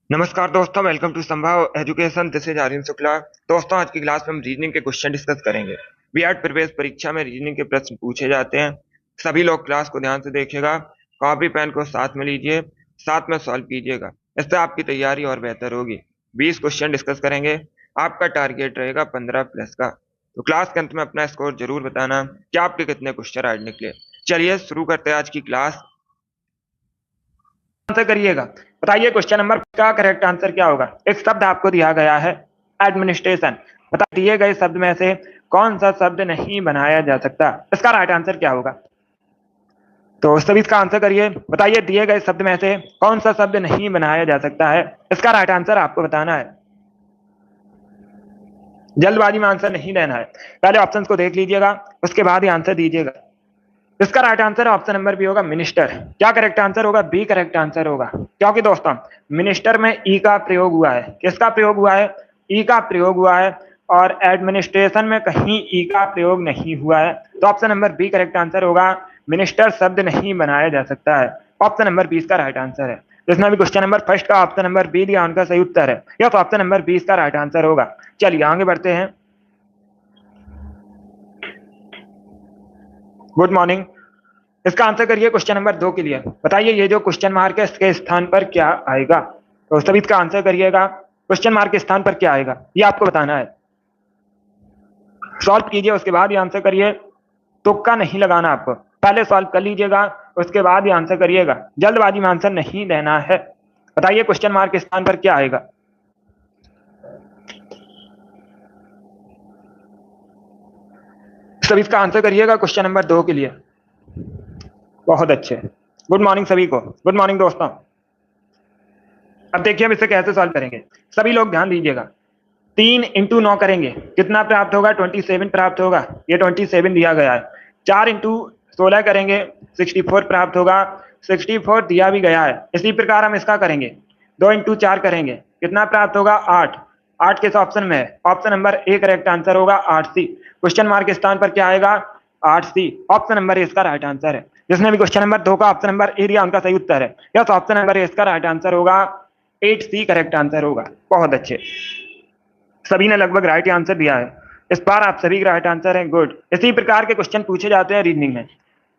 नमस्कार दोस्तों, welcome to Sambhav Education. This is Aryan Shukla. दोस्तों, आज की क्लास में हम रीजनिंग के क्वेश्चन डिस्कस करेंगे। बीएड प्रवेश परीक्षा में रीजनिंग के प्रश्न पूछे जाते हैं। सभी लोग क्लास को ध्यान से देखिएगा, कॉपी पेन को साथ में लीजिए, साथ में सॉल्व कीजिएगा। इससे आपकी तैयारी और बेहतर होगी। 20 क्वेश्चन डिस्कस करेंगे। आपका टारगेट रहेगा 15 प्लस का। तो क्लास के अंत में अपना स्कोर जरूर बताना कि आपके कितने क्वेश्चन आज निकले। चलिए शुरू करते हैं आज की क्लास। आंसर करिएगा। बताइए क्वेश्चन नंबर का करेक्ट आंसर क्या होगा। एक शब्द आपको दिया गया है, एडमिनिस्ट्रेशन। बता दिए गए शब्द में से कौन सा शब्द नहीं बनाया जा सकता, इसका राइट आंसर क्या होगा। तो सभी इसका आंसर करिए। बताइए दिए गए शब्द में से कौन सा शब्द नहीं बनाया जा सकता है, इसका राइट आंसर आपको बताना है। जल्दबाजी में आंसर नहीं देना है, पहले ऑप्शन को देख लीजिएगा, उसके बाद ही आंसर दीजिएगा। इसका right answer option number B होगा, मिनिस्टर। क्या करेक्ट आंसर होगा, बी करेक्ट आंसर होगा। क्योंकि दोस्तों मिनिस्टर में ई का प्रयोग हुआ है। किसका प्रयोग हुआ है, ई का प्रयोग हुआ है। और एडमिनिस्ट्रेशन में कहीं ई का प्रयोग नहीं हुआ है। तो option number B correct answer होगा। मिनिस्टर शब्द नहीं बनाया जा सकता है। ऑप्शन नंबर 20 का राइट आंसर है। जिसने भी क्वेश्चन नंबर फर्स्ट का ऑप्शन नंबर बी दिया उनका सही उत्तर है। यह तो ऑप्शन नंबर 20 का राइट आंसर होगा। चलिए आगे बढ़ते हैं। Good morning. इसका आंसर करिए क्वेश्चन नंबर 2 के लिए। बताइए ये जो क्वेश्चन मार्क है इसके स्थान पर क्या आएगा। तो सभी इसका आंसर करिएगा। क्वेश्चन मार्क के स्थान पर क्या आएगा ये आपको बताना है। सॉल्व कीजिए, उसके बाद ही आंसर करिए। तुक्का नहीं लगाना आपको, पहले सॉल्व कर लीजिएगा, उसके बाद ही आंसर करिएगा। जल्दबाजी में आंसर नहीं देना है। बताइए क्वेश्चन मार्क के स्थान पर क्या आएगा। सभी इसका आंसर करिएगा क्वेश्चन नंबर 2 के लिए। बहुत अच्छे, गुड मॉर्निंग सभी को। गुड मॉर्निंग दोस्तों। अब देखिए हम इसे कैसे सॉल्व करेंगे। सभी लोग ध्यान दीजिएगा। 3 × 9 करेंगे, कितना प्राप्त होगा, 27 प्राप्त होगा। ये 27 दिया गया है। 4 × 16 करेंगे, 64 प्राप्त होगा। 64 दिया भी गया है। इसी प्रकार हम इसका करेंगे। 2 × 4 करेंगे, कितना प्राप्त होगा, 8। 8 किस ऑप्शन में है, option number A correct answer होगा, 8C। क्वेश्चन मार्क के स्थान पर क्या आएगा, 8C। ऑप्शन नंबर ए इसका राइट आंसर है। जिसने भी क्वेश्चन नंबर 2 का ऑप्शन नंबर ए दिया उनका सही उत्तर है। यस, ऑप्शन नंबर ए इसका राइट आंसर होगा, 8C करेक्ट आंसर होगा। बहुत अच्छे, सभी ने लगभग राइट आंसर दिया है। इस बार आप सभी का राइट आंसर है, गुड। इसी प्रकार के क्वेश्चन पूछे जाते हैं रीजनिंग में,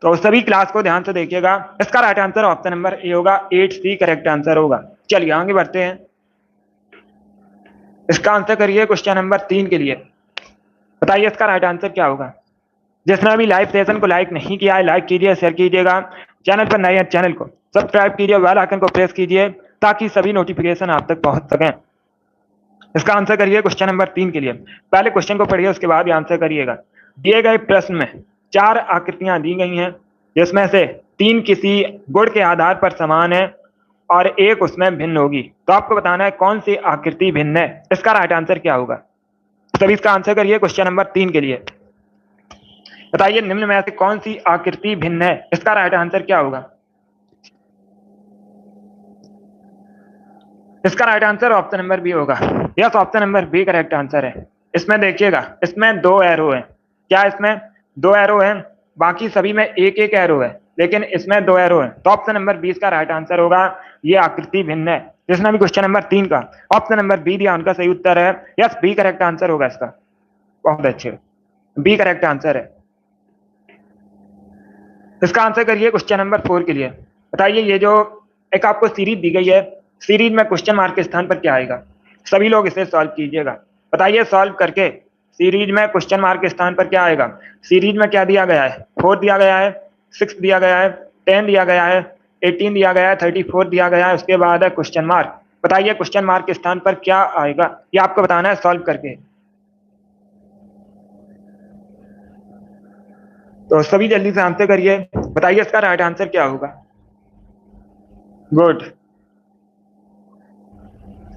तो सभी क्लास को ध्यान से देखिएगा। इसका right answer option number A होगा, 8C करेक्ट आंसर होगा। चलिए आगे बढ़ते हैं। इसका आंसर करिए क्वेश्चन नंबर 3 के लिए। बताइए इसका राइट आंसर क्या होगा। जिसने अभी लाइव सेशन को लाइक नहीं किया है, लाइक कीजिए, शेयर कीजिएगा। चैनल पर नए हैं, चैनल को सब्सक्राइब कीजिए, बेल आइकन को प्रेस कीजिए ताकि सभी नोटिफिकेशन आप तक पहुंच सकें। इसका आंसर करिए क्वेश्चन नंबर 3 के लिए। पहले क्वेश्चन को पढ़िए, उसके बाद आंसर करिएगा। दिए गए प्रश्न में 4 आकृतियां दी गई हैं, जिसमें से 3 किसी गुण के आधार पर समान है और एक उसमें भिन्न होगी। तो आपको बताना है कौन सी आकृति भिन्न है, इसका राइट आंसर क्या होगा। तभी इसका आंसर करिए क्वेश्चन नंबर 3 के लिए। बताइए निम्न में से कौन सी आकृति भिन्न है, इसका राइट आंसर क्या होगा। इसका right answer option number B होगा। Yes, option number B correct answer है। इसमें देखिएगा, इसमें 2 एरो है। क्या इसमें 2 एरो है, बाकी सभी में एक एक एरो है, लेकिन इसमें 2 एरो है। तो ऑप्शन नंबर 20 का राइट आंसर होगा, ये आकृति भिन्न है। जिसने भी क्वेश्चन नंबर 3 का ऑप्शन नंबर बी दिया उनका सही उत्तर है। यस, बी करेक्ट आंसर होगा इसका। बहुत अच्छे, बी करेक्ट आंसर है। इसका आंसर करिए क्वेश्चन नंबर 4 के लिए। बताइए ये जो एक आपको सीरीज दी गई है, सीरीज में क्वेश्चन मार्क के स्थान पर क्या आएगा। सभी लोग इसे सॉल्व कीजिएगा। बताइए सॉल्व करके सीरीज में क्वेश्चन मार्क के स्थान पर क्या आएगा। सीरीज में क्या दिया गया है, 4 दिया गया है, 6 दिया गया है, 10 दिया गया है, 18 दिया गया है, 34 दिया गया है, उसके बाद है क्वेश्चन मार्क। बताइए क्वेश्चन मार्क के स्थान पर क्या आएगा, ये आपको बताना है सॉल्व करके। तो सभी जल्दी से आंसर करिए। बताइए इसका राइट आंसर क्या होगा। गुड।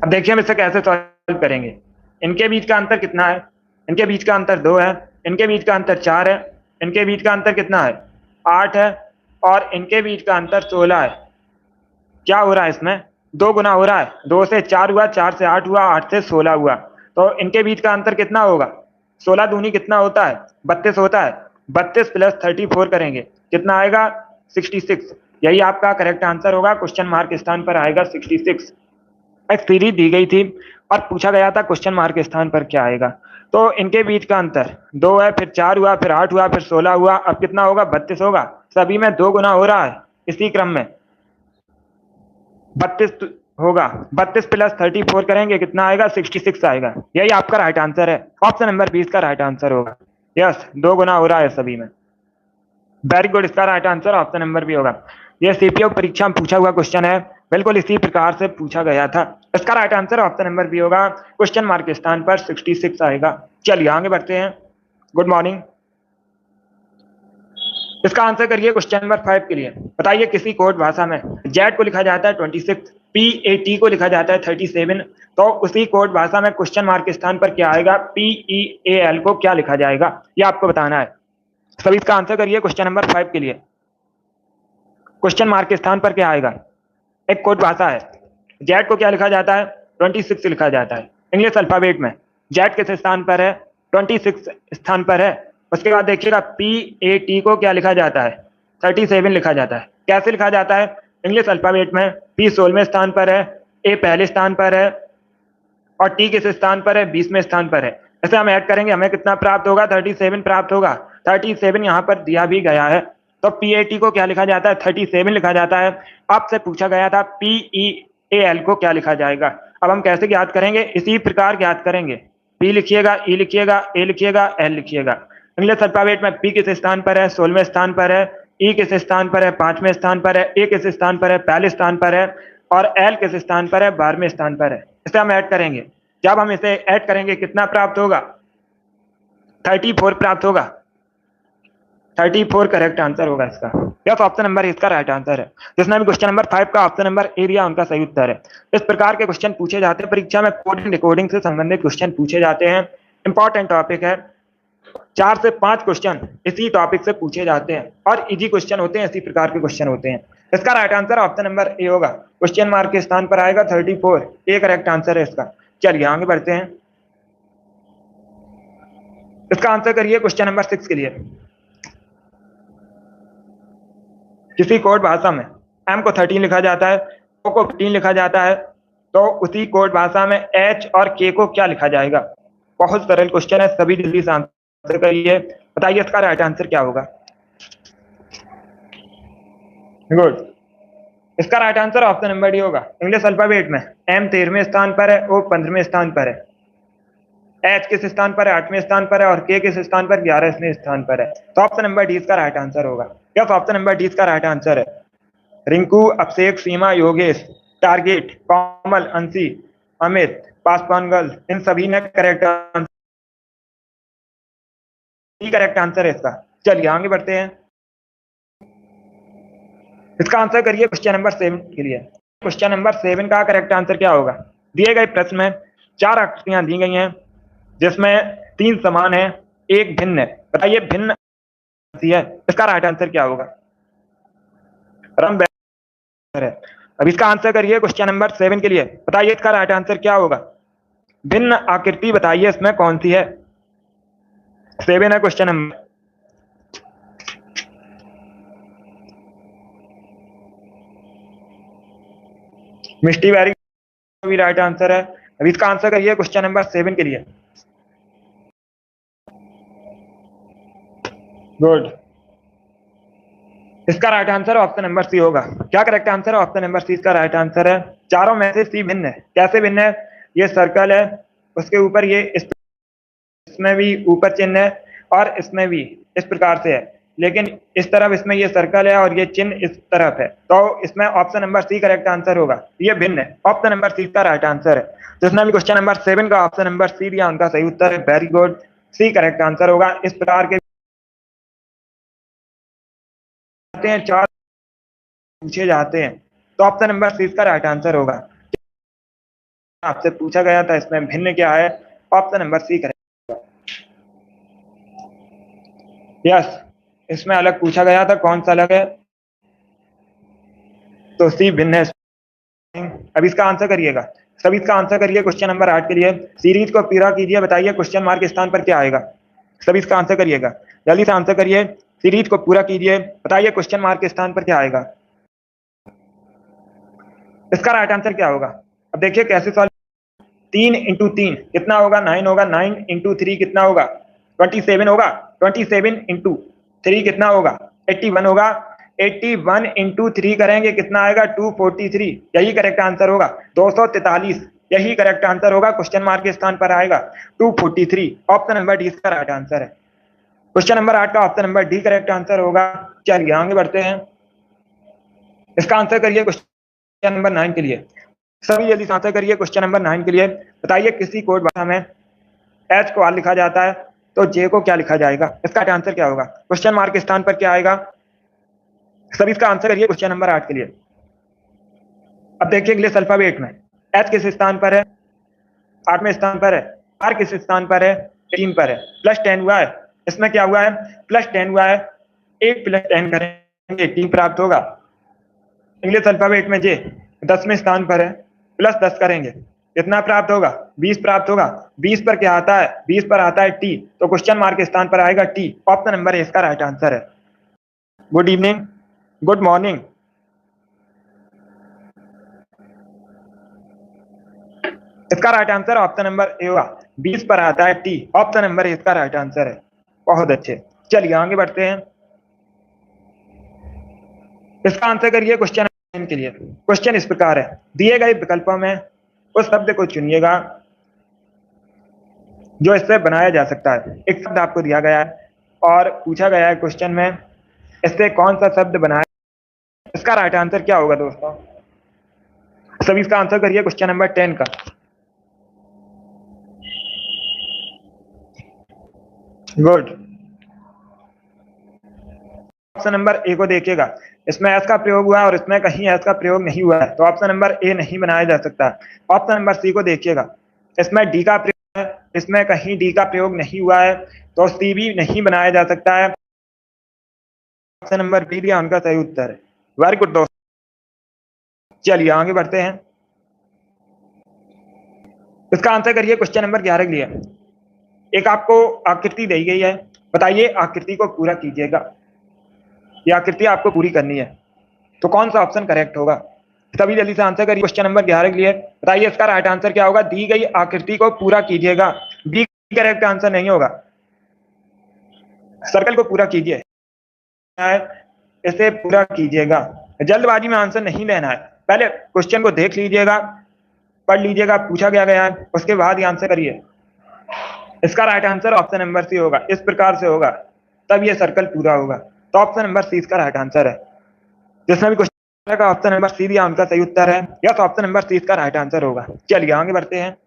अब देखिए हम इसे कैसे सॉल्व करेंगे। इनके बीच का अंतर कितना है, इनके बीच का अंतर 2 है, इनके बीच का अंतर 4 है, इनके बीच का अंतर कितना है, 8 है, और इनके बीच का अंतर 16 है। क्या हो रहा है इसमें, 2 गुना हो रहा है। 2 से 4 हुआ, 4 से 8 हुआ, 8 से 16 हुआ। तो इनके बीच का अंतर कितना होगा, 16 दूनी कितना होता है, 32 होता है। 32 + 34 करेंगे, कितना आएगा, 66। यही आपका करेक्ट आंसर होगा। क्वेश्चन मार्क स्थान पर आएगा 66। एक सीरीज दी गई थी और पूछा गया था क्वेश्चन मार्क के स्थान पर क्या आएगा। तो इनके बीच का अंतर 2 है, फिर 4 हुआ, फिर 8 हुआ, फिर 16 हुआ, अब कितना होगा? 32 होगा। सभी में 2 गुना हो रहा है इसी क्रम में। 32 होगा। 32 प्लस 34 करेंगे कितना आएगा? 66 आएगा। यही आपका राइट आंसर है। ऑप्शन नंबर 20 का राइट आंसर होगा। यस, 2 गुना हो रहा है सभी में। वेरी गुड, इसका राइट आंसर ऑप्शन नंबर भी होगा। यह सीपीओ परीक्षा में पूछा हुआ क्वेश्चन है, बिल्कुल इसी प्रकार से पूछा गया था। इसका राइट आंसर ऑप्शन नंबर भी होगा। क्वेश्चन मार्क के स्थान पर 66 आएगा। चलिए आगे बढ़ते हैं। Good morning. इसका आंसर करिए क्वेश्चन नंबर 5 के लिए। बताइए किसी कोड भाषा में जेड को लिखा जाता है 26, PAT को लिखा जाता है 37, तो उसी कोड भाषा में क्वेश्चन मार्क के स्थान पर क्या आएगा? PEAL को क्या लिखा जाएगा? ये आपको बताना है। सभी इसका आंसर करिए क्वेश्चन नंबर 5 के लिए। क्वेश्चन मार्क के स्थान पर क्या आएगा? एक कोड भाषा है, जेड को क्या लिखा जाता है? 26 लिखा जाता है इंग्लिश अल्फाबेट में। जेड किस स्थान पर है? 26 स्थान पर है। उसके बाद देखिएगा PAT को क्या लिखा जाता है? 37 लिखा जाता है। कैसे लिखा जाता है? इंग्लिश अल्फाबेट में P 16वें स्थान पर है, A पहले स्थान पर है और T किस स्थान पर है? 20वें स्थान पर है। ऐसे हम ऐड करेंगे, हमें कितना प्राप्त होगा? 37 प्राप्त होगा। 37 यहाँ पर दिया भी गया है, तो PAT को क्या लिखा जाता है? 37 लिखा जाता है। आपसे पूछा गया था PEAL को क्या लिखा जाएगा। अब हम कैसे ज्ञात करेंगे? इसी प्रकार ज्ञात करेंगे। P लिखिएगा, E लिखिएगा, A लिखिएगा, L लिखिएगा। इंग्लिश अल्फाबेट में P किस स्थान पर है? 16वें स्थान पर है। E किस स्थान पर है? 5वें स्थान पर है। A किस स्थान पर है? पहले स्थान पर है। और L किस स्थान पर है? 12वें स्थान पर है। इसे हम ऐड करेंगे। जब हम इसे ऐड करेंगे कितना प्राप्त होगा? 34 प्राप्त होगा। 34 करेक्ट आंसर होगा इसका। यस, ऑप्शन नंबर इसका राइट आंसर है। जिसने भी क्वेश्चन नंबर 5 का ऑप्शन नंबर ए दिया उनका सही उत्तर है। इस प्रकार के क्वेश्चन पूछे जाते हैं परीक्षा में। कोडिंग डिकोडिंग से संबंधित क्वेश्चन पूछे जाते हैं। इंपॉर्टेंट टॉपिक है। 4 से 5 क्वेश्चन इसी टॉपिक से पूछे जाते हैं और इजी क्वेश्चन होते हैं, इसी प्रकार के क्वेश्चन होते हैं। इसका right answer option number A होगा। क्वेश्चन मार्क के स्थान पर आएगा 34। ए करेक्ट आंसर है इसका। चलिए आगे बढ़ते हैं। इसका आंसर करिए क्वेश्चन नंबर 6 के लिए। किसी कोड भाषा में M को 13 लिखा जाता है, O को 15 लिखा जाता है, तो उसी कोड भाषा में H और K को क्या लिखा जाएगा? बहुत सरल क्वेश्चन है, सभी जल्दी से आंसर करिए। बताइए इसका राइट आंसर क्या होगा? गुड, इसका right answer option number D होगा। इंग्लिश अल्फाबेट में M 13वें स्थान पर है, O 15वें स्थान पर है, H किस स्थान पर है? 8वें स्थान पर है और K किस स्थान पर? 11वें स्थान पर है। तो ऑप्शन नंबर डी इसका राइट आंसर होगा। यस, ऑप्शन नंबर डी इसका राइट आंसर है। रिंकू, अभिषेक, सीमा, योगेश, टारगेट, कोमल, अंशी, अमित, पासवान गर्ल, इन सभी ने करेक्ट आंसर है इसका। चलिए आगे बढ़ते हैं। इसका आंसर करिए क्वेश्चन नंबर 7 के लिए। क्वेश्चन नंबर 7 का करेक्ट आंसर क्या होगा? दिए गए प्रश्न में 4 आकृतियां दी गई हैं जिसमें 3 समान है, 1 भिन्न है। बताइए भिन्न है, इसका राइट आंसर क्या होगा? है। अब इसका आंसर करिए क्वेश्चन नंबर 7 के लिए। बताइए इसका राइट आंसर क्या होगा? भिन्न आकृति बताइए इसमें कौन सी है? 7 है क्वेश्चन नंबर। मिस्टी वेरी भी राइट आंसर है। अब इसका आंसर करिए क्वेश्चन नंबर 7 के लिए। गुड, इसका right answer option number C होगा। क्या करेक्ट आंसर है? ऑप्शन नंबर सी इसका राइट आंसर है। चारों में से सी भिन्न है। कैसे भिन्न है? ये सर्कल है, उसके ऊपर ये इसमें भी ऊपर चिन्ह है और इसमें भी इस प्रकार से है, लेकिन इस तरफ इसमें ये सर्कल है और ये चिन्ह इस तरफ है, तो इसमें option number C correct answer होगा। ये भिन्न है। ऑप्शन नंबर सी का राइट आंसर है। जिसने भी क्वेश्चन नंबर 7 का ऑप्शन नंबर सी दिया उनका सही उत्तर है। Very good, C correct answer होगा। इस प्रकार के 4 पूछे जाते हैं, तो ऑप्शन नंबर सी का राइट आंसर होगा। आपसे पूछा गया था इसमें भिन्न क्या है? Option number C correct. Yes, इसमें अलग पूछा गया था, कौन सा अलग है? तो सी भिन्न है। अब इसका आंसर करिएगा। सभी इसका आंसर करिए क्वेश्चन नंबर 8 के लिए। सीरीज को पूरा कीजिए। बताइए क्वेश्चन मार्क के स्थान पर क्या आएगा? सभी इसका आंसर करिएगा, जल्दी से आंसर करिए। सीरीज को पूरा कीजिए। बताइए क्वेश्चन मार्क के स्थान पर क्या आएगा? इसका राइट आंसर क्या होगा? अब देखिए कैसे सॉल्व, 3 इंटू 3 कितना होगा, 9 होगा, 9 इंटू 3 कितना होगा, 27 होगा, 27 इंटू 3 कितना होगा, 81 होगा, 81 इंटू 3 करेंगे कितना आएगा, 243, यही करेक्ट आंसर होगा, 243, यही करेक्ट आंसर होगा, क्वेश्चन मार्क के स्थान पर आएगा 243, ऑप्शन नंबर डी इसका राइट आंसर है। क्वेश्चन नंबर 8 का option number D correct answer होगा। चलिए आगे बढ़ते हैं, इसका आंसर करिए क्वेश्चन नंबर 9 के लिए, सभी जल्दी से आंसर करिए क्वेश्चन नंबर 9 के लिए। बताइए किसी कोड भाषा में एच को आर लिखा जाता है तो जे को क्या लिखा जाएगा, इसका आंसर क्या होगा, क्वेश्चन मार्क के स्थान पर क्या आएगा, सभी इसका आंसर करिए क्वेश्चन नंबर 8 के लिए। अब देखिए इंग्लिश अल्फाबेट में एच किस स्थान पर है, 8वें स्थान पर है, आर किस स्थान पर है, 3 पर है, +10 हुआ है, इसमें क्या हुआ है, +10 हुआ है, 8 + 10 करेंगे 3 प्राप्त होगा। इंग्लिश अल्फाबेट में जे 10वें स्थान पर है, +10 करेंगे कितना प्राप्त होगा, 20 प्राप्त होगा, 20 पर क्या आता है, 20 पर आता है टी, तो क्वेश्चन मार्क के स्थान पर आएगा टी, ऑप्शन नंबर ए इसका राइट आंसर है। गुड इवनिंग, गुड मॉर्निंग, इसका right answer option number A होगा, 20 पर आता है टी, ऑप्शन नंबर ए इसका राइट आंसर है। बहुत अच्छे, चलिए आगे बढ़ते हैं, इसका आंसर करिए क्वेश्चन के लिए। क्वेश्चन इस प्रकार है, दिए गए विकल्पों में उस शब्द को चुनिएगा जो इससे बनाया जा सकता है। एक शब्द आपको दिया गया है और पूछा गया है क्वेश्चन में इससे कौन सा शब्द बनाया, इसका राइट आंसर क्या होगा दोस्तों, सभी इसका आंसर करिए क्वेश्चन नंबर 10 का। गुड, ऑप्शन नंबर ए को देखिएगा, इसमें एस का प्रयोग हुआ है और इसमें कहीं एस का प्रयोग नहीं हुआ है, तो ऑप्शन नंबर ए नहीं बनाया जा सकता। ऑप्शन नंबर सी को देखिएगा, इसमें डी का प्रयोग है, इसमें कहीं डी का प्रयोग नहीं हुआ है, तो सी भी नहीं बनाया जा सकता है। ऑप्शन नंबर बी दिया उनका सही उत्तर है। वेरी गुड दोस्तों, चलिए आगे बढ़ते हैं, इसका आंसर करिए क्वेश्चन नंबर 11 के लिए। एक आपको आकृति दी गई है, बताइए आकृति को पूरा कीजिएगा, ये आकृति आपको पूरी करनी है, तो कौन सा ऑप्शन करेक्ट होगा, सभी जल्दी से आंसर करिए क्वेश्चन नंबर 11 के लिए। बताइए इसका राइट आंसर क्या होगा, दी गई आकृति को पूरा कीजिएगा, बी करेक्ट आंसर नहीं होगा, सर्कल को पूरा कीजिए, इसे पूरा कीजिएगा, जल्दबाजी में आंसर नहीं लेना है, पहले क्वेश्चन को देख लीजिएगा, पढ़ लीजिएगा, पूछा गया है, उसके बाद ही आंसर करिए। इसका right answer option number C होगा, इस प्रकार से होगा तब ये सर्कल पूरा होगा, तो ऑप्शन नंबर सी इसका राइट आंसर है। जिसमें भी क्वेश्चन का ऑप्शन नंबर सी दिया उनका सही उत्तर है, यस ऑप्शन नंबर सी इसका राइट आंसर होगा। चलिए आगे बढ़ते हैं,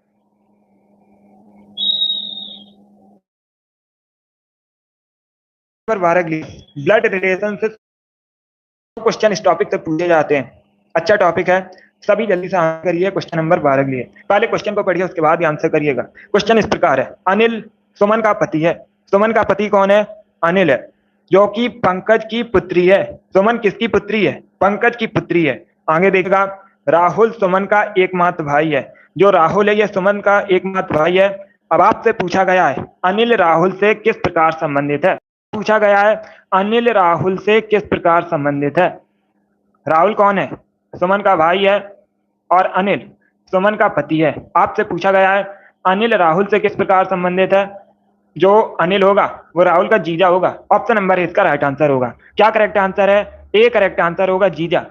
ब्लड रिलेशन से क्वेश्चन इस टॉपिक से पूछे जाते हैं, अच्छा टॉपिक है, सभी जल्दी से आंसर करिए क्वेश्चन नंबर 12 के लिए। पहले क्वेश्चन को पढ़िए उसके बाद ही आंसर करिएगा। क्वेश्चन इस प्रकार है, अनिल सुमन का पति है, सुमन का पति कौन है, अनिल है, जो कि पंकज की पुत्री है। सुमन किसकी पुत्री है, पंकज की पुत्री है। आगे देखेगा, राहुल सुमन का एकमात्र भाई है, जो राहुल है यह सुमन का एकमात्र भाई है। अब आपसे पूछा गया है अनिल राहुल से किस प्रकार संबंधित है, पूछा गया है अनिल राहुल से किस प्रकार संबंधित है। राहुल कौन है, सुमन का भाई है, और अनिल सुमन का पति है। आपसे पूछा गया है अनिल राहुल से किस प्रकार संबंधित है, जो अनिल होगा वो राहुल का जीजा होगा, ऑप्शन नंबर ए इसका राइट आंसर होगा। क्या करेक्ट आंसर है, ए करेक्ट आंसर होगा, जीजा।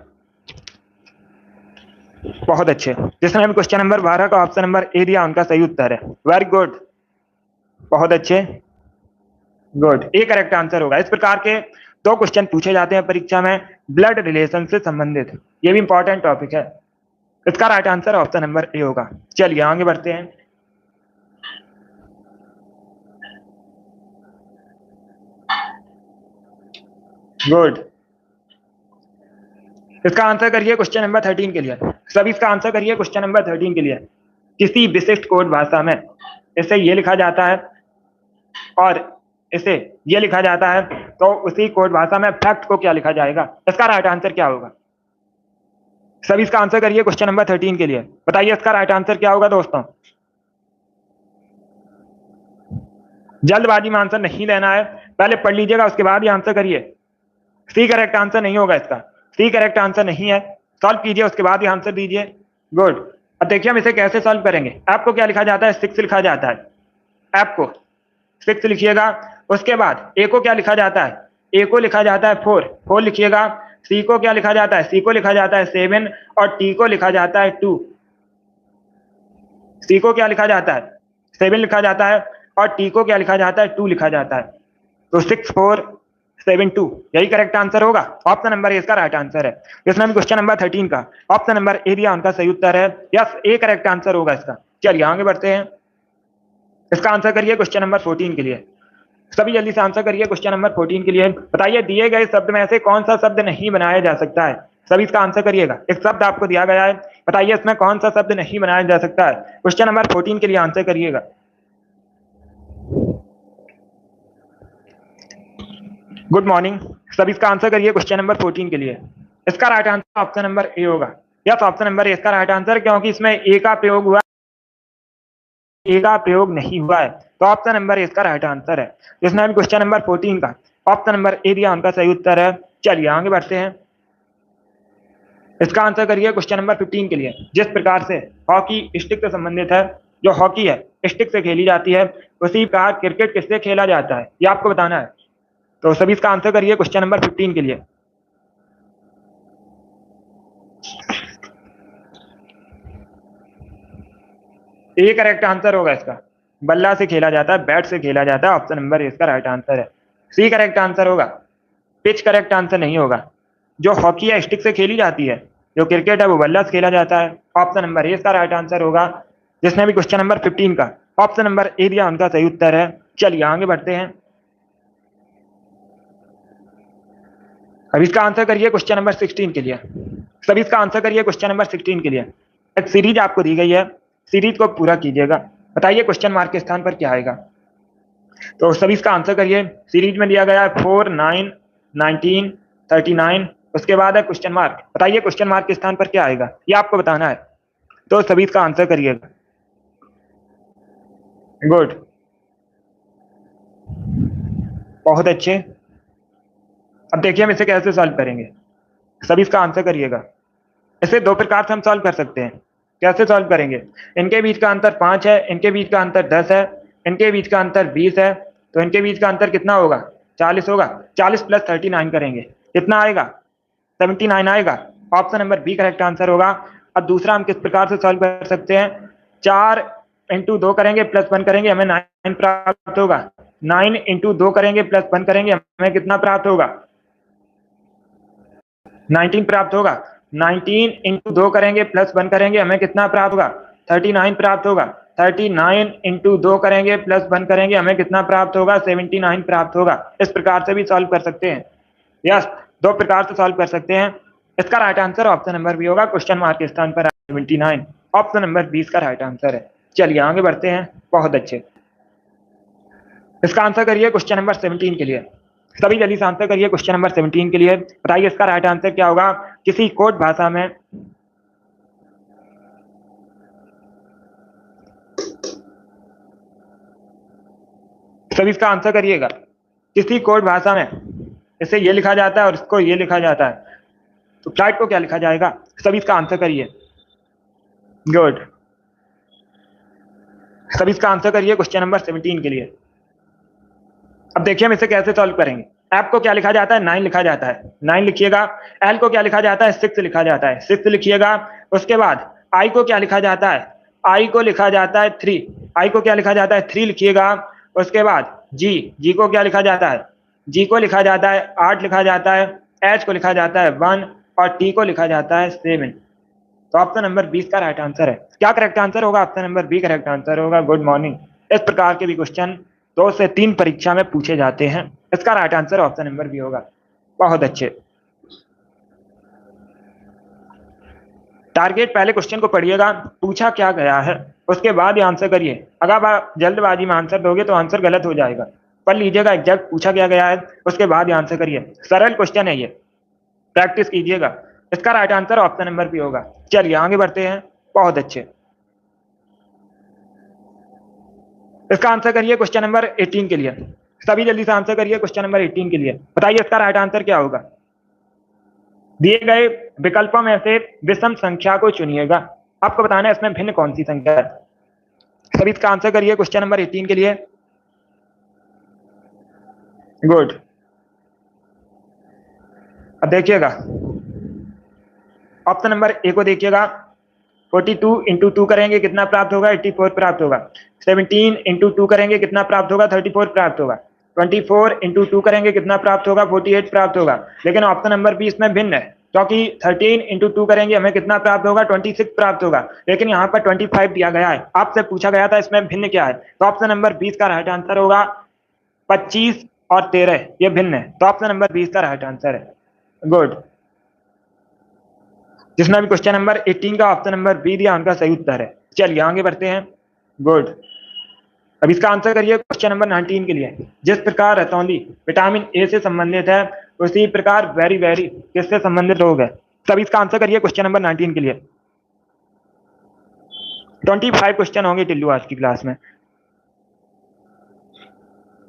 बहुत अच्छे, जिसने भी क्वेश्चन नंबर 12 का ऑप्शन नंबर ए दिया उनका सही उत्तर है, वेरी गुड, बहुत अच्छे, गुड, ए करेक्ट आंसर होगा। इस प्रकार के 2 क्वेश्चन पूछे जाते हैं परीक्षा में ब्लड रिलेशन से संबंधित, ये भी इंपॉर्टेंट टॉपिक है, इसका right answer option number A होगा। चलिए आगे बढ़ते हैं, गुड, इसका आंसर करिए क्वेश्चन नंबर 13 के लिए, सभी इसका आंसर करिए क्वेश्चन नंबर 13 के लिए। किसी विशिष्ट कोड भाषा में इसे ये लिखा जाता है और इसे ये लिखा जाता है, तो उसी कोड भाषा में फैक्ट को क्या लिखा जाएगा, इसका राइट आंसर क्या होगा, सभी इसका आंसर करिए क्वेश्चन नंबर 13 के लिए। बताइए इसका राइट आंसर क्या होगा दोस्तों, जल्दबाजी में आंसर नहीं लेना है, पहले पढ़ लीजिएगा उसके बाद ही आंसर करिए। सी करेक्ट आंसर नहीं होगा इसका, सी करेक्ट आंसर नहीं है, सॉल्व कीजिए उसके बाद ही आंसर दीजिए। गुड, अब देखिए हम इसे कैसे सॉल्व करेंगे। एफ को क्या लिखा जाता है, 6 लिखा जाता है। एफ को 6 लिखिएगा। उसके बाद ए को क्या लिखा जाता है, ए को लिखा जाता है 4 लिखिएगा। सी को क्या लिखा जाता है, सी को लिखा जाता है 7 और टी को लिखा जाता है 2। सी को क्या लिखा जाता है, 7 लिखा जाता है और टी को क्या लिखा जाता है, 2 लिखा जाता है। तो 6 4 7 2 यही करेक्ट आंसर होगा। ऑप्शन नंबर ए इसका राइट आंसर है। इसमें भी क्वेश्चन नंबर 13 का ऑप्शन नंबर ए दिया उनका सही उत्तर है। यस, ए करेक्ट आंसर होगा इसका। चलिए आगे बढ़ते हैं। इसका आंसर करिए क्वेश्चन नंबर 14 के लिए। सभी जल्दी से आंसर करिए क्वेश्चन नंबर 14 के लिए। बताइए दिए गए शब्द में से कौन सा शब्द नहीं बनाया जा सकता है। सभी इसका आंसर करिएगा। एक शब्द आपको दिया गया है, बताइए इसमें कौन सा शब्द नहीं बनाया जा सकता है। क्वेश्चन नंबर 14 के लिए आंसर करिएगा। Good morning. सभी इसका आंसर करिए क्वेश्चन नंबर 14 के लिए। इसका right answer option number A होगा। यस, ऑप्शन नंबर ए इसका राइट आंसर, क्योंकि इसमें ए का प्रयोग हुआ, ए का प्रयोग नहीं हुआ है। तो ऑप्शन नंबर ए इसका राइट आंसर है। इसमें भी क्वेश्चन नंबर 14 का ऑप्शन नंबर ए दिया उनका सही उत्तर है। चलिए आगे बढ़ते हैं। इसका आंसर करिए क्वेश्चन नंबर 15 के लिए। जिस प्रकार से हॉकी स्टिक से संबंधित है, जो हॉकी है स्टिक से खेली जाती है, उसी प्रकार क्रिकेट किससे खेला जाता है, ये आपको बताना है। तो सभी इसका आंसर करिए क्वेश्चन नंबर 15 के लिए। ए करेक्ट आंसर होगा इसका। बल्ला से खेला जाता है, बैट से खेला जाता है। ऑप्शन नंबर इसका राइट आंसर है। सी करेक्ट आंसर होगा। पिच करेक्ट आंसर नहीं होगा। जो हॉकी है स्टिक से खेली जाती है, जो क्रिकेट है वो बल्ला से खेला जाता है। ऑप्शन नंबर ए इसका राइट आंसर होगा। जिसने भी क्वेश्चन नंबर 15 का ऑप्शन नंबर ए दिया उनका सही उत्तर है। चलिए आगे बढ़ते हैं। अब इसका आंसर करिए क्वेश्चन नंबर 16 के लिए। सभी इसका आंसर करिए क्वेश्चन नंबर 16 के लिए। एक सीरीज आपको दी गई है, सीरीज को पूरा कीजिएगा। बताइए क्वेश्चन मार्क के स्थान पर क्या आएगा। तो सभी इसका आंसर करिए। सीरीज में दिया गया है 4 9 19 39, उसके बाद है क्वेश्चन मार्क। बताइए क्वेश्चन मार्क के स्थान पर क्या आएगा, ये आपको बताना है। तो सभी इसका आंसर करिएगा। गुड, बहुत अच्छे। अब देखिए हम इसे कैसे सॉल्व करेंगे। सभी इसका आंसर करिएगा। इसे दो प्रकार से हम सॉल्व कर सकते हैं। कैसे सॉल्व करेंगे, इनके बीच का अंतर 5 है, इनके बीच का अंतर 10 है, इनके बीच का अंतर 20 है, तो इनके बीच का अंतर कितना होगा, 40 होगा। 40 + 39 करेंगे, कितना आएगा, 79 आएगा। Option number B correct answer होगा। अब दूसरा हम किस प्रकार से सॉल्व कर सकते हैं, 4 × 2 करेंगे +1 करेंगे, हमें 9 प्राप्त होगा। 9 × 2 करेंगे +1 करेंगे, हमें कितना प्राप्त होगा, 19 प्राप्त होगा। 19 × 2 करेंगे +1 करेंगे, हमें कितना प्राप्त होगा, 39 प्राप्त होगा। 39 × 2 करेंगे +1 करेंगे, हमें कितना प्राप्त होगा, 79 प्राप्त होगा। इस प्रकार से भी सॉल्व कर सकते हैं। यस, दो प्रकार से सॉल्व कर सकते हैं। इसका right answer option number B होगा। क्वेश्चन मार्क के स्थान पर 79। ऑप्शन नंबर 20 का राइट आंसर है। चलिए आगे बढ़ते हैं। बहुत अच्छे। इसका आंसर करिए क्वेश्चन नंबर 17 के लिए। सभी जल्दी से आंसर करिए क्वेश्चन नंबर 17 के लिए। बताइए इसका राइट आंसर क्या होगा। किसी कोड भाषा में सभी इसका आंसर करिएगा। किसी कोड भाषा में इसे ये लिखा जाता है और इसको ये लिखा जाता है, तो फ्लाइट को क्या लिखा जाएगा। सभी इसका आंसर करिए। गुड, सभी इसका आंसर करिए क्वेश्चन नंबर 17 के लिए। अब देखिए हम इसे कैसे सॉल्व करेंगे। एफ को क्या लिखा जाता है, 9 लिखा जाता है, 9 लिखिएगा। एल को क्या लिखा जाता है, 6 लिखा जाता है, 6 लिखिएगा। उसके बाद आई को क्या लिखा जाता है, आई को लिखा जाता है 3, आई को क्या लिखा जाता है, 3 लिखिएगा। उसके बाद जी को क्या लिखा जाता है, जी को लिखा जाता है 8 लिखा जाता है, एच को लिखा जाता है 1 और टी को लिखा जाता है 7। तो ऑप्शन नंबर 20 का राइट आंसर है। क्या करेक्ट आंसर होगा, option number B correct answer good. गुड मॉर्निंग। इस प्रकार के भी क्वेश्चन 2 से 3 परीक्षा में पूछे जाते हैं। इसका right answer option number B होगा। बहुत अच्छे। टारगेट पहले क्वेश्चन को पढ़िएगा, पूछा क्या गया है, उसके बाद ही आंसर करिए। अगर आप जल्दबाजी में आंसर दोगे तो आंसर गलत हो जाएगा। पढ़ लीजिएगा एग्जैक्ट पूछा क्या गया है, उसके बाद ही आंसर करिए। सरल क्वेश्चन है ये, प्रैक्टिस कीजिएगा। इसका right answer option number B होगा। चलिए आगे बढ़ते हैं। बहुत अच्छे। इसका आंसर करिए क्वेश्चन नंबर 18 के लिए। सभी जल्दी से आंसर करिए क्वेश्चन नंबर 18 के लिए। बताइए इसका राइट आंसर क्या होगा। दिए गए विकल्पों में से विषम संख्या को चुनिएगा। आपको बताना है इसमें भिन्न कौन सी संख्या है। सभी इसका आंसर करिए क्वेश्चन नंबर 18 के लिए। गुड। अब देखिएगा ऑप्शन नंबर ए को देखिएगा। 42 इंटू 2 करेंगे कितना प्राप्त होगा? 84 प्राप्त होगा। 17 इंटू 2 करेंगे कितना प्राप्त होगा? 34 प्राप्त होगा। 24 इंटू 2 करेंगे कितना प्राप्त होगा? 48 प्राप्त होगा। लेकिन ऑप्शन नंबर बी इसमें भिन्न है, क्योंकि 13 इंटू 2 करेंगे हमें कितना प्राप्त होगा? 26 प्राप्त होगा। लेकिन यहाँ पर 25 दिया गया है। आपसे पूछा गया था इसमें भिन्न क्या है, तो ऑप्शन नंबर 20 का राइट आंसर होगा 25 और 13 ये भिन्न है, तो ऑप्शन नंबर 20 का राइट आंसर है। गुड। जिसने भी क्वेश्चन नंबर 18 का ऑप्शन नंबर बी दिया उनका सही उत्तर है। चलिए आगे बढ़ते हैं। गुड। अब इसका आंसर करिए क्वेश्चन नंबर 19 के लिए। जिस प्रकार रतौंधी विटामिन ए से संबंधित है उसी प्रकार वेरी वेरी किससे संबंधित रोग है? सभी इसका आंसर करिए क्वेश्चन नंबर 19 के लिए। 25 क्वेश्चन होंगे टिल्लू आज की क्लास में।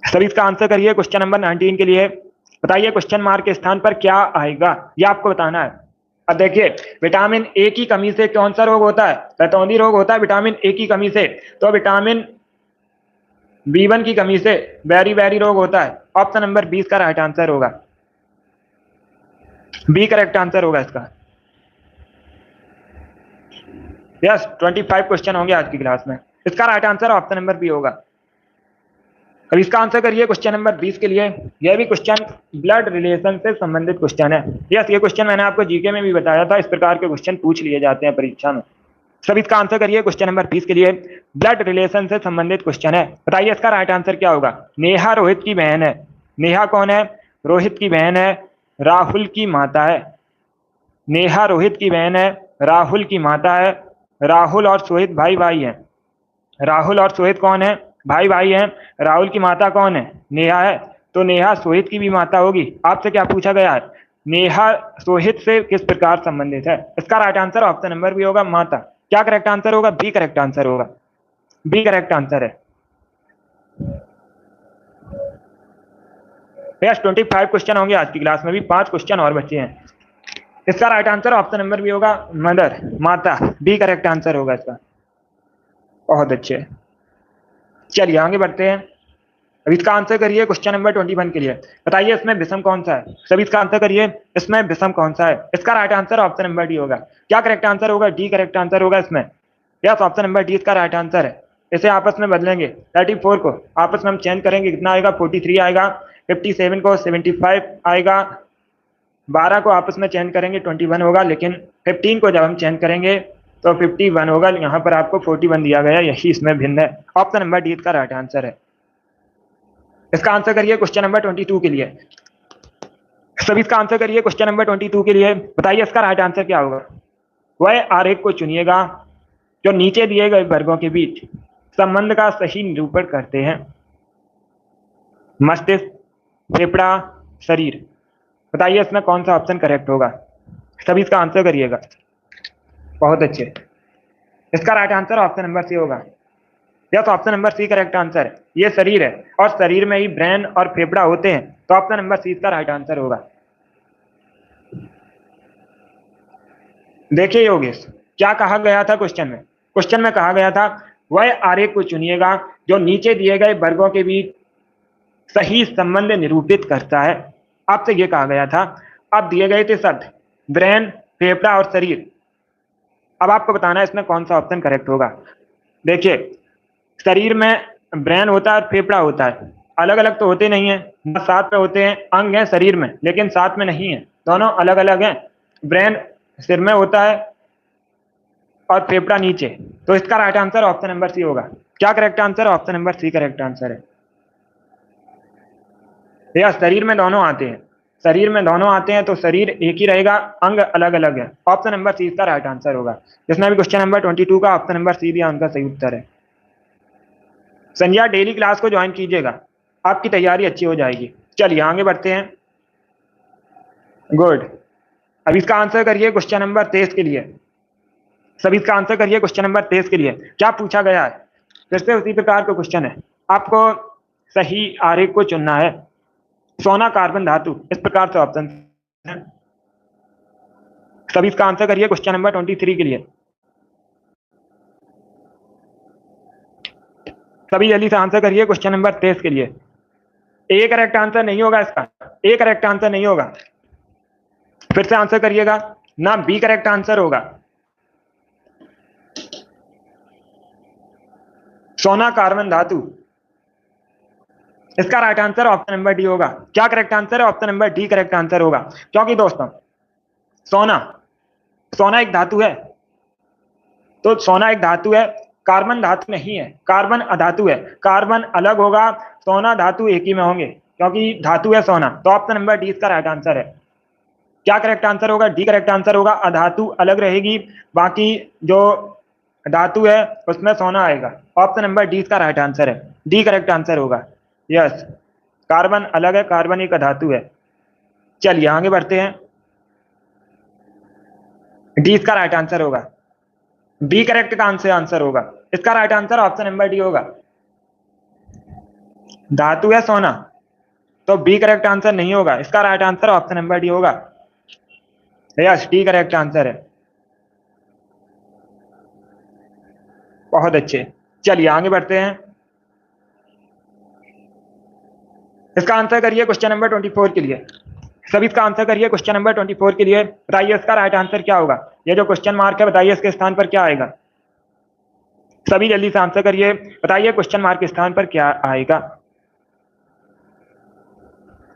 सभी इसका आंसर करिए क्वेश्चन नंबर 19 के लिए। बताइए क्वेश्चन मार्क के स्थान पर क्या आएगा, यह आपको बताना है। अब देखिए विटामिन ए की कमी से कौन सा रोग होता है? रतौंधी रोग होता है विटामिन ए की कमी से। तो विटामिन B1 की कमी से वेरी वेरी रोग होता है। ऑप्शन नंबर 20 का राइट आंसर होगा, बी करेक्ट आंसर होगा इसका। यस 25 क्वेश्चन होंगे आज की क्लास में, इसका right answer option number B होगा। अब इसका आंसर करिए क्वेश्चन नंबर 20 के लिए। यह भी क्वेश्चन ब्लड रिलेशन से संबंधित क्वेश्चन है। यस ये क्वेश्चन मैंने आपको जीके में भी बताया था, इस प्रकार के क्वेश्चन पूछ लिए जाते हैं परीक्षा में। सब इसका आंसर करिए क्वेश्चन नंबर 20 के लिए। ब्लड रिलेशन से संबंधित क्वेश्चन है, बताइए इसका राइट आंसर क्या होगा? नेहा रोहित की बहन है। नेहा कौन है? रोहित की बहन है, राहुल की माता है। नेहा रोहित की बहन है, राहुल की माता है। राहुल और सोहित भाई भाई हैं। राहुल और सोहित कौन है? भाई भाई हैं। राहुल की माता कौन है? नेहा है, तो नेहा सोहित की भी माता होगी। आपसे क्या पूछा गया है? नेहा सोहित से किस प्रकार संबंधित है? इसका राइट आंसर ऑप्शन नंबर भी होगा माता। क्या करेक्ट आंसर होगा? बी करेक्ट आंसर होगा, बी करेक्ट आंसर है। यस 25 क्वेश्चन होंगे आज की क्लास में भी, 5 क्वेश्चन और बचे हैं। इसका राइट आंसर ऑप्शन नंबर भी होगा मदर, माता, बी करेक्ट आंसर होगा इसका। बहुत अच्छे, चलिए आगे बढ़ते हैं। अब इसका आंसर करिए क्वेश्चन नंबर 21 के लिए। बताइए इसमें विषम कौन सा है? सभी इसका आंसर करिए, इसमें विषम कौन सा है? इसका right answer option number D होगा। क्या करेक्ट आंसर होगा? डी करेक्ट आंसर होगा इसमें। यस ऑप्शन नंबर डी इसका राइट आंसर है। इसे आपस में बदलेंगे, 34 को आपस में हम चेंज करेंगे, कितना आएगा? 43 आएगा। 57 को 75 आएगा। 12 को आपस में चेंज करेंगे 21 होगा, लेकिन 15 को जब हम चेंज करेंगे तो 51 होगा। यहाँ पर आपको 41 दिया गया, यही इसमें भिन्न है। ऑप्शन नंबर डी इसका राइट आंसर है। इसका आंसर करिए क्वेश्चन नंबर 22 के लिए। सभी इसका आंसर करिए क्वेश्चन नंबर 22 के लिए। बताइए इसका राइट आंसर क्या होगा? वह आरेख को चुनिएगा जो नीचे दिए गए वर्गों के बीच संबंध का सही निरूपण करते हैं। मस्तिष्क, फेफड़ा, शरीर, बताइए इसमें कौन सा ऑप्शन करेक्ट होगा? सभी इसका आंसर करिएगा। बहुत अच्छे, इसका right answer option number C होगा। Yes option number C correct answer है। ये शरीर है और शरीर में ही ब्रेन और फेफड़ा होते हैं, तो ऑप्शन नंबर सी इसका राइट आंसर होगा। देखिए योगेश, क्या कहा गया था क्वेश्चन में? क्वेश्चन में कहा गया था वह आरेख को चुनिएगा जो नीचे दिए गए वर्गों के बीच सही संबंध निरूपित करता है। आपसे ये कहा गया था। अब दिए गए थे शब्द ब्रेन, फेफड़ा और शरीर। अब आपको बताना है इसमें कौन सा ऑप्शन करेक्ट होगा। देखिए शरीर में ब्रेन होता है और फेफड़ा होता है, अलग अलग तो होते नहीं है, साथ में होते हैं, अंग हैं शरीर में लेकिन साथ में नहीं है, दोनों अलग अलग हैं। ब्रेन सिर में होता है और फेफड़ा नीचे, तो इसका right answer option number C होगा। क्या correct answer? Option number C correct answer है। या शरीर में दोनों आते हैं, शरीर में दोनों आते हैं तो शरीर एक ही रहेगा, अंग अलग अलग है। ऑप्शन नंबर सी इसका राइट आंसर होगा। जिसने भी क्वेश्चन नंबर 22 का ऑप्शन नंबर सी दिया उनका सही उत्तर है। संजय डेली क्लास को ज्वाइन कीजिएगा, आपकी तैयारी अच्छी हो जाएगी। चलिए आगे बढ़ते हैं। गुड। अब इसका आंसर करिए क्वेश्चन नंबर 23 के लिए। सभी इसका आंसर करिए क्वेश्चन नंबर 23 के लिए। क्या पूछा गया है? फिर से उसी प्रकार का क्वेश्चन है, आपको सही आरेख को चुनना है। सोना, कार्बन धातु, इस प्रकार से ऑप्शन है। सभी इसका आंसर करिए क्वेश्चन नंबर 23 के लिए। सभी जल्दी से आंसर करिए क्वेश्चन नंबर 23 के लिए। ए करेक्ट आंसर नहीं होगा इसका, ए करेक्ट आंसर नहीं होगा। फिर से आंसर करिएगा ना, बी करेक्ट आंसर होगा। सोना कार्बन धातु, इसका right answer option number D होगा। क्या करेक्ट आंसर है? Option number D correct answer होगा। क्योंकि दोस्तों सोना, सोना एक धातु है, तो सोना एक धातु है, कार्बन धातु नहीं है, कार्बन अधातु है। कार्बन अलग होगा, सोना धातु एक ही में होंगे, क्योंकि धातु है सोना। तो ऑप्शन नंबर डी इसका राइट आंसर है। क्या करेक्ट आंसर होगा? डी करेक्ट आंसर होगा। अधातु अलग रहेगी, बाकी जो धातु है उसमें सोना आएगा। ऑप्शन नंबर डी इसका राइट आंसर है, डी करेक्ट आंसर होगा। यस, कार्बन अलग है, कार्बन एक अधातु है। चलिए आगे बढ़ते हैं। डी इसका राइट आंसर होगा। बी करेक्ट का आंसर होगा। इसका right answer option number D होगा। धातु है सोना, तो बी करेक्ट आंसर नहीं होगा। इसका right answer option number D होगा। यस, डी करेक्ट आंसर है। बहुत अच्छे, चलिए आगे बढ़ते हैं। इसका आंसर करिए क्वेश्चन नंबर 24 के लिए। सभी इसका आंसर करिए क्वेश्चन नंबर 24 के लिए। बताइए इसका राइट आंसर क्या होगा। ये जो क्वेश्चन मार्क है, बताइए इसके स्थान पर क्या आएगा। सभी जल्दी से आंसर करिए, बताइए क्वेश्चन मार्क के स्थान पर क्या आएगा।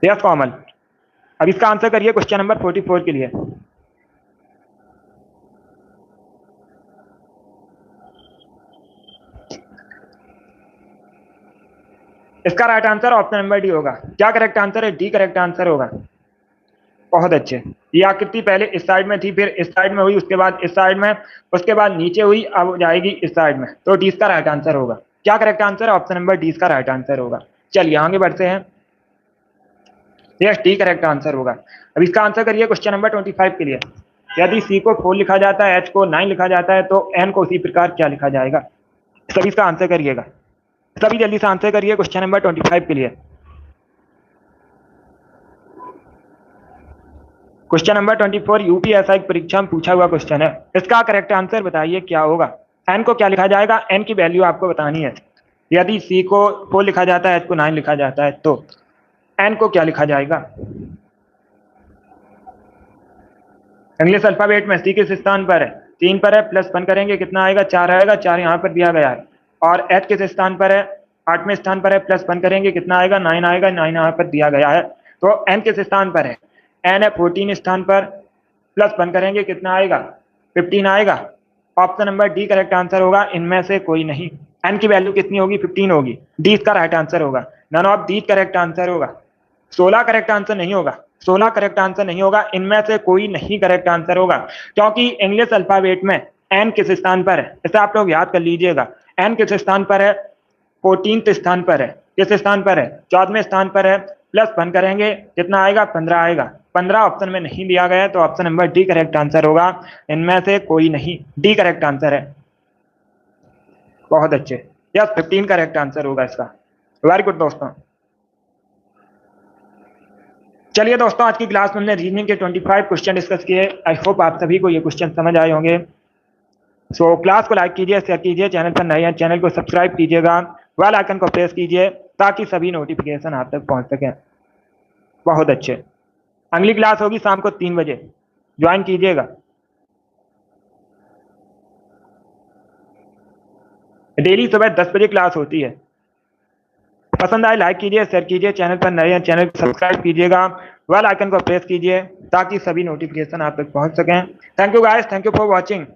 Yes common. अब इसका आंसर करिए क्वेश्चन नंबर 44 के लिए। इसका right answer option number D होगा। क्या करेक्ट आंसर है? डी करेक्ट आंसर होगा। बहुत अच्छे। ये आकृति पहले इस साइड में थी, फिर इस साइड में हुई, उसके बाद इस साइड में, उसके बाद नीचे हुई, अब जाएगी इस साइड में। तो डी इसका राइट आंसर होगा। क्या करेक्ट आंसर है? ऑप्शन नंबर डी इसका राइट आंसर होगा। चलिए आगे बढ़ते हैं। यस, डी करेक्ट आंसर होगा। अब इसका आंसर करिए क्वेश्चन नंबर 25 के लिए। यदि सी को 4 लिखा जाता है, एच को 9 लिखा जाता है, तो एन को उसी प्रकार क्या लिखा जाएगा। सभी इसका आंसर करिएगा, सभी जल्दी से आंसर करिए क्वेश्चन नंबर 25 के लिए। क्वेश्चन नंबर 24 यूपीएसआई की परीक्षा में पूछा हुआ क्वेश्चन है। इसका करेक्ट आंसर बताइए क्या होगा। एन को क्या लिखा जाएगा? एन की वैल्यू आपको बतानी है। यदि सी को 4 लिखा जाता है, एच को 9 लिखा जाता है, तो एन को क्या लिखा जाएगा। इंग्लिश अल्फाबेट में सी किस स्थान पर है? 3 पर है, प्लस 1 करेंगे कितना आएगा? 4 आएगा, 4 यहाँ पर दिया गया है। और एच किस स्थान पर है? 8वें स्थान पर है, प्लस 1 करेंगे कितना आएगा? 9 आएगा, 9 यहाँ पर दिया गया है। तो एन किस स्थान पर है? एन है 14 स्थान पर, प्लस 1 करेंगे कितना आएगा? 15 आएगा। Option number D correct answer होगा, इनमें से कोई नहीं। एन की वैल्यू कितनी होगी? 15 होगी। डी इसका राइट आंसर होगा। None of the correct answer होगा। 16 करेक्ट आंसर नहीं होगा, 16 करेक्ट आंसर नहीं होगा, इनमें से कोई नहीं करेक्ट आंसर होगा। क्योंकि इंग्लिश अल्फाबेट में एन किस स्थान पर है, इसे आप लोग याद कर लीजिएगा। एन किस स्थान पर है? 14th स्थान पर है। किस स्थान पर है? 14वें स्थान पर है। प्लस 1 करेंगे कितना आएगा? 15 आएगा। 15 ऑप्शन में नहीं दिया गया है, तो option number D correct answer होगा। इनमें से कोई नहीं, डी करेक्ट आंसर है। बहुत अच्छे। यस, 15 करेक्ट आंसर होगा इसका। वेरी गुड दोस्तों। चलिए दोस्तों, आज की क्लास में हमने रीजनिंग के 25 क्वेश्चन डिस्कस किए। आई होप आप सभी को ये क्वेश्चन समझ आए होंगे। सो क्लास को लाइक कीजिए, शेयर कीजिए, चैनल पर नए हैं चैनल को सब्सक्राइब कीजिएगा, बेल आइकन को प्रेस कीजिए ताकि सभी नोटिफिकेशन आप तक पहुंच सकें। बहुत अच्छे। अगली क्लास होगी शाम को 3 बजे, ज्वाइन कीजिएगा। डेली सुबह 10 बजे क्लास होती है। पसंद आए लाइक कीजिए, शेयर कीजिए, चैनल पर नए हैं चैनल को सब्सक्राइब कीजिएगा, बेल आइकन को प्रेस कीजिए ताकि सभी नोटिफिकेशन आप तक पहुंच सकें। Thank you guys, thank you for watching.